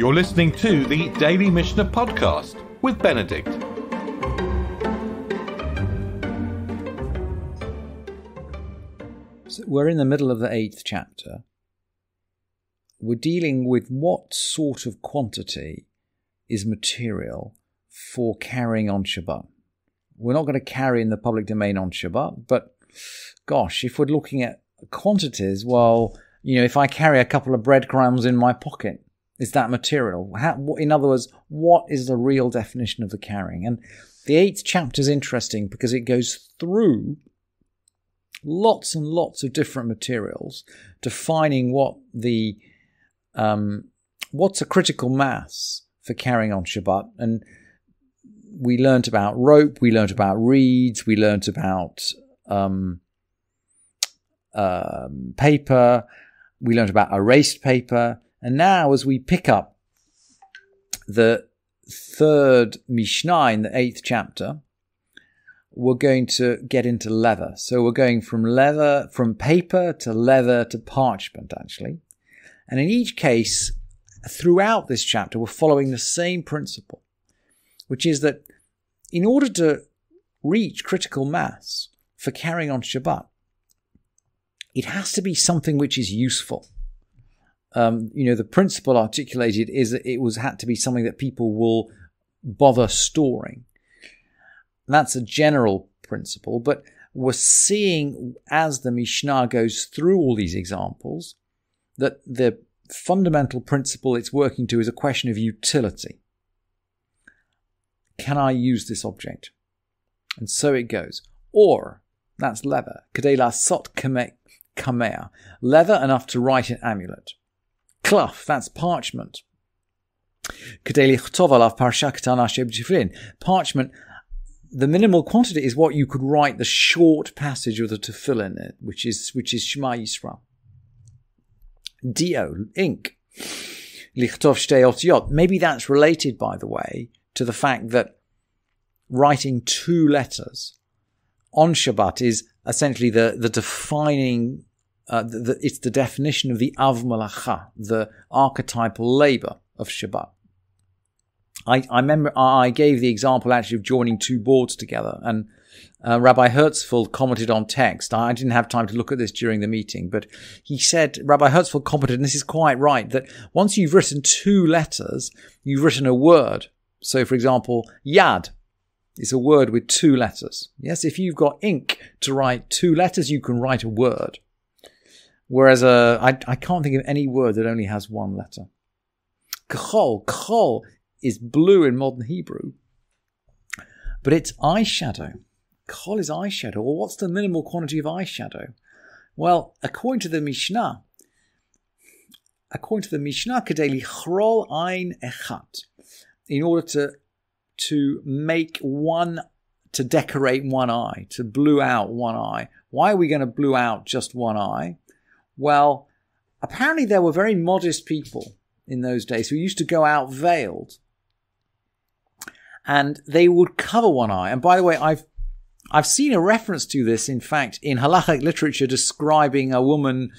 You're listening to the Daily Mishnah Podcast with Benedict. So we're in the middle of the 8th chapter. We're dealing with what sort of quantity is material for carrying on Shabbat. We're not going to carry in the public domain on Shabbat, but gosh, if we're looking at quantities, well, if I carry a couple of breadcrumbs in my pocket, is that material? In other words, what is the real definition of the carrying? And the 8th chapter is interesting because it goes through lots and lots of different materials, defining what's a critical mass for carrying on Shabbat. And we learnt about rope, we learnt about reeds, we learnt about paper, we learnt about erased paper. And now as we pick up the 3rd Mishnah in the 8th chapter, we're going to get into leather. So we're going from paper to leather to parchment, actually. And in each case, throughout this chapter, we're following the same principle, which is that in order to reach critical mass for carrying on Shabbat, it has to be something which is useful. The principle articulated is that it had to be something that people will bother storing. That's a general principle, but we're seeing as the Mishnah goes through all these examples that the fundamental principle it's working to is a question of utility. Can I use this object? And so it goes. Or, that's leather. Kedei lasot kamea. Leather enough to write an amulet. Cloth, that's parchment. Kedei lichtov alav parsha ketana sheb'tiflin. Parchment, the minimal quantity is what you could write the short passage of the tefillin in, which is Shema Yisrael. Dio, ink. Lichtov shtei otiyot. Maybe that's related, by the way, to the fact that writing 2 letters on Shabbat is essentially the defining, it's the definition of the av malacha, the archetypal labor of Shabbat. I remember I gave the example actually of joining 2 boards together, and Rabbi Hertzfeld commented on text. I didn't have time to look at this during the meeting, but he said, Rabbi Hertzfeld commented, and this is quite right, that once you've written 2 letters, you've written a word. So, for example, yad is a word with 2 letters. Yes, if you've got ink to write 2 letters, you can write a word. Whereas I can't think of any word that only has 1 letter. Kachol is blue in modern Hebrew, but it's eyeshadow. Kachol is eyeshadow. Well, what's the minimal quantity of eyeshadow? Well, according to the Mishnah, kedei lichrol ein echat, in order to make to decorate one eye, to blue out one eye. Why are we going to blue out just one eye? Well, apparently there were very modest people in those days who used to go out veiled, and they would cover one eye. And by the way, I've seen a reference to this, in fact, in halachic literature describing a woman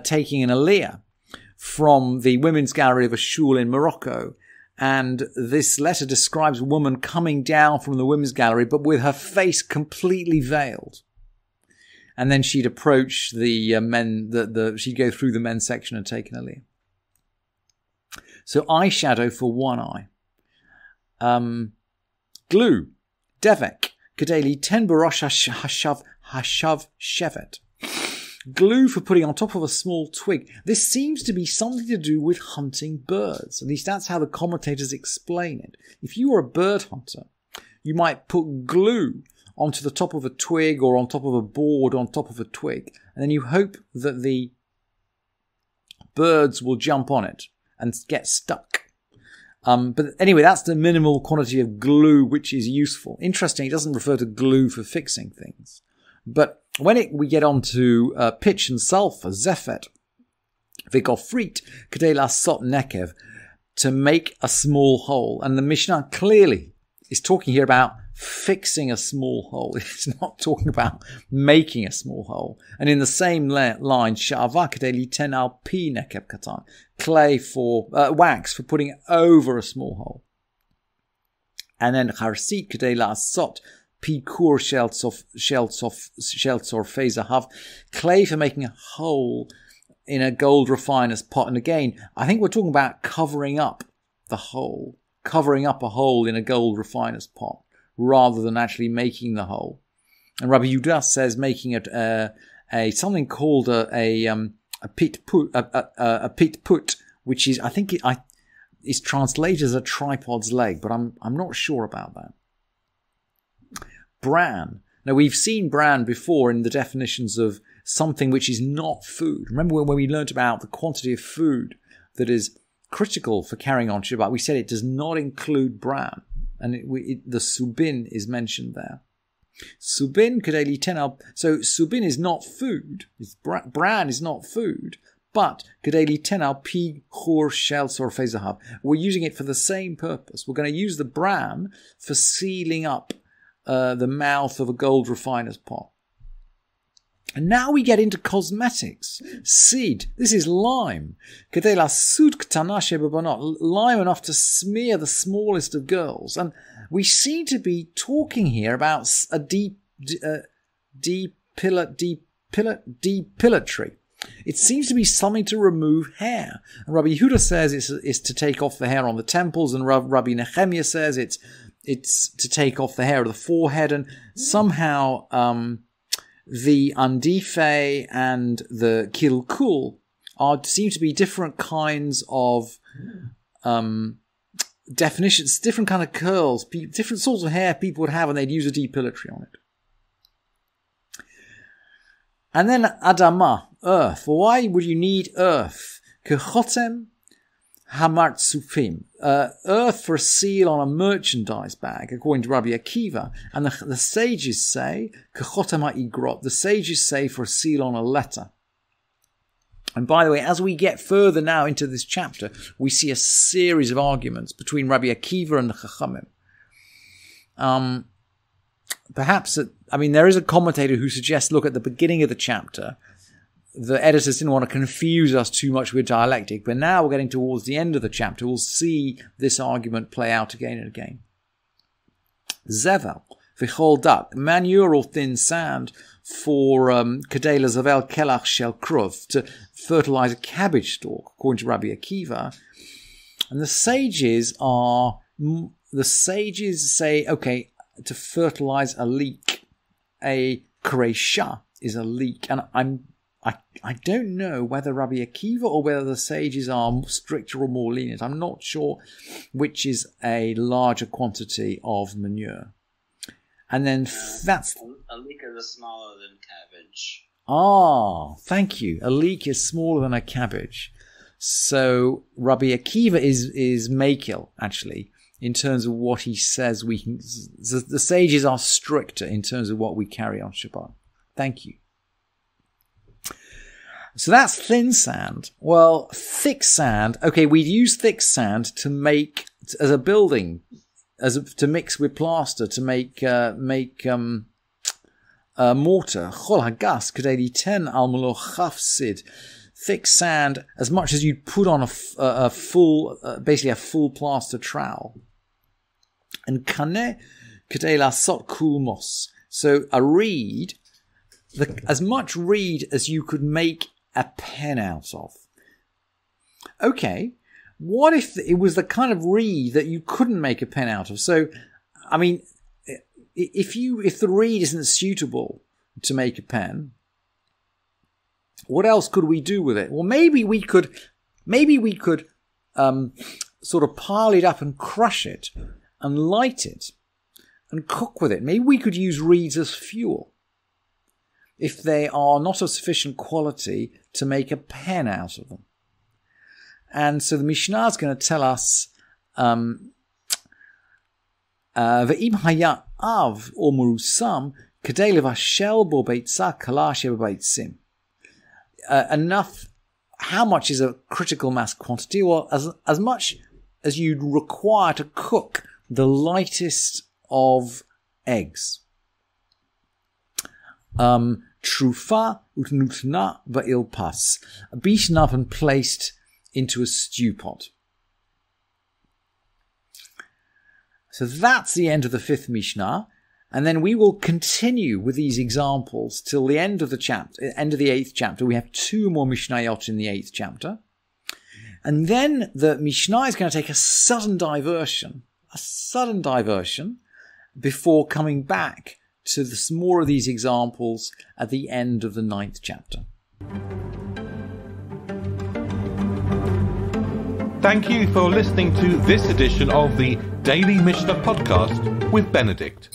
taking an aliyah from the women's gallery of a shul in Morocco. And this letter describes a woman coming down from the women's gallery, but with her face completely veiled. And then she'd approach the men, she'd go through the men's section and take an aliyah. So eyeshadow for one eye. Glue, devek, kedeli ten barosh hashav shevet. Glue for putting on top of a small twig. This seems to be something to do with hunting birds. At least that's how the commentators explain it. If you were a bird hunter, you might put glue onto the top of a twig or on top of a board on top of a twig, and then you hope that the birds will jump on it and get stuck. But anyway, that's the minimal quantity of glue which is useful. Interesting, it doesn't refer to glue for fixing things. But when we get on to pitch and sulfur, zephet, vigofrit, kedei lasot nekev, to make a small hole. And the Mishnah clearly is talking here about fixing a small hole. It's not talking about making a small hole. And in the same line, clay for wax for putting it over a small hole. And then charsit kedei la'asot pikur sheltzor fezahav, clay for making a hole in a gold refiner's pot. And again, I think we're talking about covering up the hole, covering up a hole in a gold refiner's pot, rather than actually making the hole. And Rabbi Yudas says making it something called a pit put, which is, I think is translated as a tripod's leg, but I'm not sure about that. Bran. Now, we've seen bran before in the definitions of something which is not food. Remember when we learnt about the quantity of food that is critical for carrying on Shabbat, we said it does not include bran, and the subin is mentioned there. Subin kedei litenal. So subin is not food. Bran is not food. But kedei litenal pi chur sheltzor fezahav. We're using it for the same purpose. We're going to use the bran for sealing up the mouth of a gold refiner's pot. And now we get into cosmetics. Seed. This is lime. Kedei lasud ktana shebebanot. Lime enough to smear the smallest of girls. And we seem to be talking here about a depilatory. It seems to be something to remove hair. And Rabbi Yehuda says it's to take off the hair on the temples, and Rabbi Nehemiah says it's to take off the hair of the forehead, and somehow the andife and the kilkul seem to be different kinds of definitions, different kind of curls, different sorts of hair people would have, and they'd use a depilatory on it. And then Adama, earth. Why would you need earth? Kechotem hamartzufim. Earth for a seal on a merchandise bag, according to Rabbi Akiva. And the sages say, Kechotem ha'igrot. The sages say for a seal on a letter. And by the way, as we get further now into this chapter, we see a series of arguments between Rabbi Akiva and the Chachamim. Perhaps, there is a commentator who suggests, look, at the beginning of the chapter, the editors didn't want to confuse us too much with dialectic, but now we're getting towards the end of the chapter, we'll see this argument play out again and again. Zevel, v'chol dak, manure or thin sand for kedei lazavel kelach shel kruv, to fertilize a cabbage stalk, according to Rabbi Akiva. And the sages say, okay, to fertilize a leek, a kresha is a leek, and I don't know whether Rabbi Akiva or whether the sages are stricter or more lenient. I'm not sure which is a larger quantity of manure. And then that's a leek is smaller than cabbage. Ah, thank you. A leek is smaller than a cabbage. So Rabbi Akiva is makil, actually, in terms of what he says we can. The sages are stricter in terms of what we carry on Shabbat. Thank you. So that's thin sand. Well, thick sand. Okay, we'd use thick sand to make as a building, to mix with plaster to make mortar. Chol hagas kedei liten al melo chafsid. Thick sand, as much as you'd put on a full plaster trowel. And kaneh kedei lasot kulmos. So a reed, as much reed as you could make a pen out of. Okay, what if it was the kind of reed that you couldn't make a pen out of? So, if the reed isn't suitable to make a pen, what else could we do with it? Well, maybe we could sort of pile it up and crush it and light it and cook with it. Maybe we could use reeds as fuel if they are not of sufficient quality to make a pen out of them. And so the Mishnah is going to tell us, Ve'im haya av or murusam kedei levashel bo beitza kala shebeitzim. Enough. How much is a critical mass quantity? Well, as much as you'd require to cook the lightest of eggs. Trufa utnutna va'il pas, beaten up and placed into a stew pot. So that's the end of the 5th Mishnah, and then we will continue with these examples till the end of the chapter, end of the 8th chapter. We have 2 more Mishnayot in the 8th chapter, and then the Mishnah is going to take a sudden diversion before coming back to more of these examples at the end of the 9th chapter. Thank you for listening to this edition of the Daily Mishnah Podcast with Benedict.